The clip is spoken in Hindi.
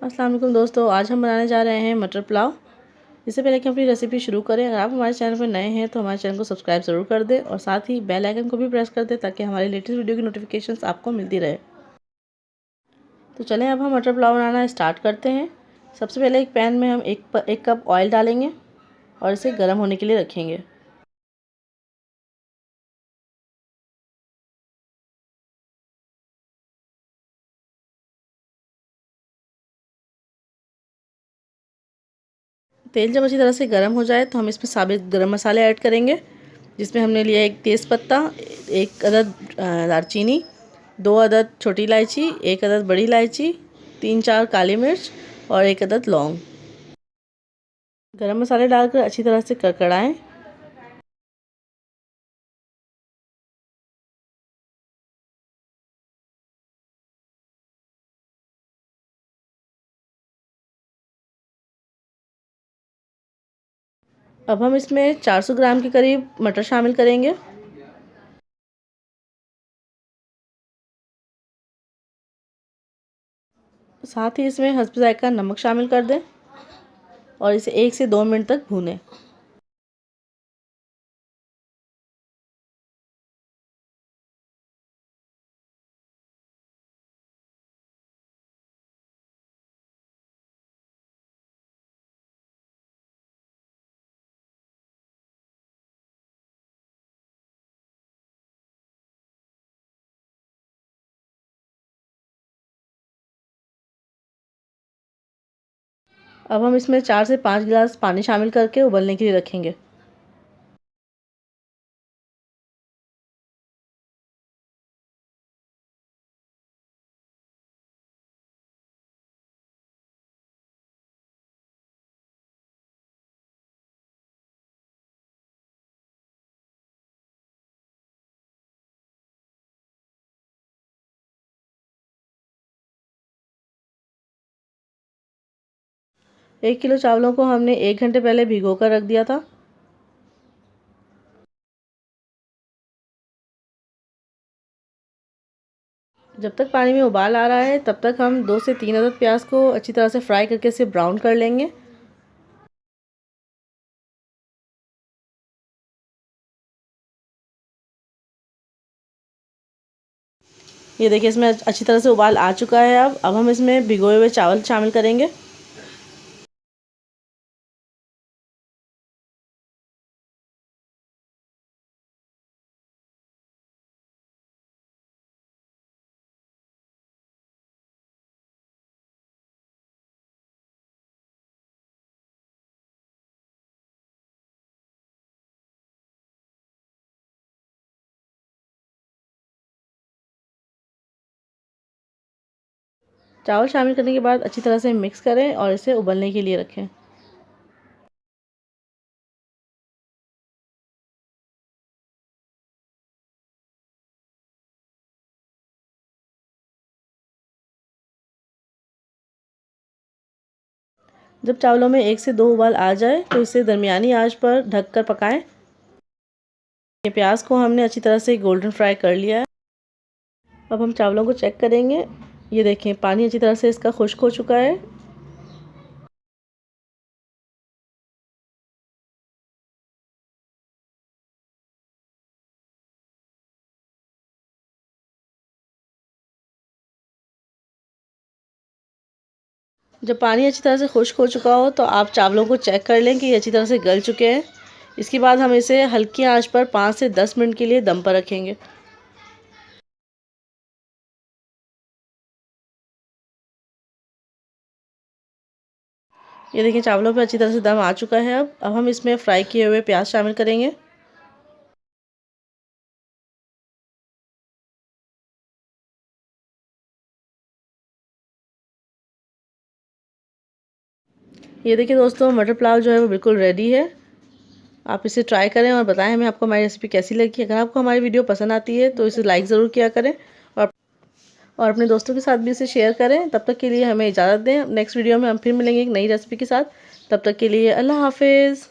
अस्सलाम वालेकुम दोस्तों, आज हम बनाने जा रहे हैं मटर पुलाव। इससे पहले कि हम अपनी रेसिपी शुरू करें, अगर आप हमारे चैनल पर नए हैं तो हमारे चैनल को सब्सक्राइब ज़रूर कर दें और साथ ही बेल आइकन को भी प्रेस कर दें ताकि हमारी लेटेस्ट वीडियो की नोटिफिकेशंस आपको मिलती रहे। तो चलें अब हम मटर पुलाव बनाना स्टार्ट करते हैं। सबसे पहले एक पैन में हम एक कप ऑयल डालेंगे और इसे गर्म होने के लिए रखेंगे। तेल जब अच्छी तरह से गर्म हो जाए तो हम इसमें साबित गरम मसाले ऐड करेंगे, जिसमें हमने लिया एक तेज़पत्ता, एक अदद दालचीनी, 2 अदद छोटी इलायची, 1 अदद बड़ी इलायची, 3-4 काली मिर्च और 1 अदद लौंग। गरम मसाले डालकर अच्छी तरह से कड़कड़ाएं। अब हम इसमें 400 ग्राम के करीब मटर शामिल करेंगे। साथ ही इसमें हस्ब ज़ायक़ा नमक शामिल कर दें और इसे 1 से 2 मिनट तक भूनें। अब हम इसमें 4 से 5 गिलास पानी शामिल करके उबलने के लिए रखेंगे। एक किलो चावलों को हमने 1 घंटे पहले भिगो कर रख दिया था। जब तक पानी में उबाल आ रहा है तब तक हम 2 से 3 अदद प्याज को अच्छी तरह से फ्राई करके इसे ब्राउन कर लेंगे। ये देखिए, इसमें अच्छी तरह से उबाल आ चुका है। अब हम इसमें भिगोए हुए चावल शामिल करेंगे। चावल शामिल करने के बाद अच्छी तरह से मिक्स करें और इसे उबलने के लिए रखें। जब चावलों में 1 से 2 उबाल आ जाए तो इसे दरमियानी आंच पर ढककर पकाएं। ये प्याज को हमने अच्छी तरह से गोल्डन फ्राई कर लिया है। अब हम चावलों को चेक करेंगे। ये देखें, पानी अच्छी तरह से इसका खुश्क हो चुका है। जब पानी अच्छी तरह से खुश्क हो चुका हो तो आप चावलों को चेक कर लें कि ये अच्छी तरह से गल चुके हैं। इसके बाद हम इसे हल्की आंच पर 5 से 10 मिनट के लिए दम पर रखेंगे। ये देखिए, चावलों पे अच्छी तरह से दम आ चुका है। अब हम इसमें फ्राई किए हुए प्याज शामिल करेंगे। ये देखिए दोस्तों, मटर पुलाव जो है वो बिल्कुल रेडी है। आप इसे ट्राई करें और बताएं हमें आपको हमारी रेसिपी कैसी लगी। अगर आपको हमारी वीडियो पसंद आती है तो इसे लाइक ज़रूर किया करें और अपने दोस्तों के साथ भी इसे शेयर करें। तब तक के लिए हमें इजाज़त दें। नेक्स्ट वीडियो में हम फिर मिलेंगे एक नई रेसिपी के साथ। तब तक के लिए अल्लाह हाफिज़।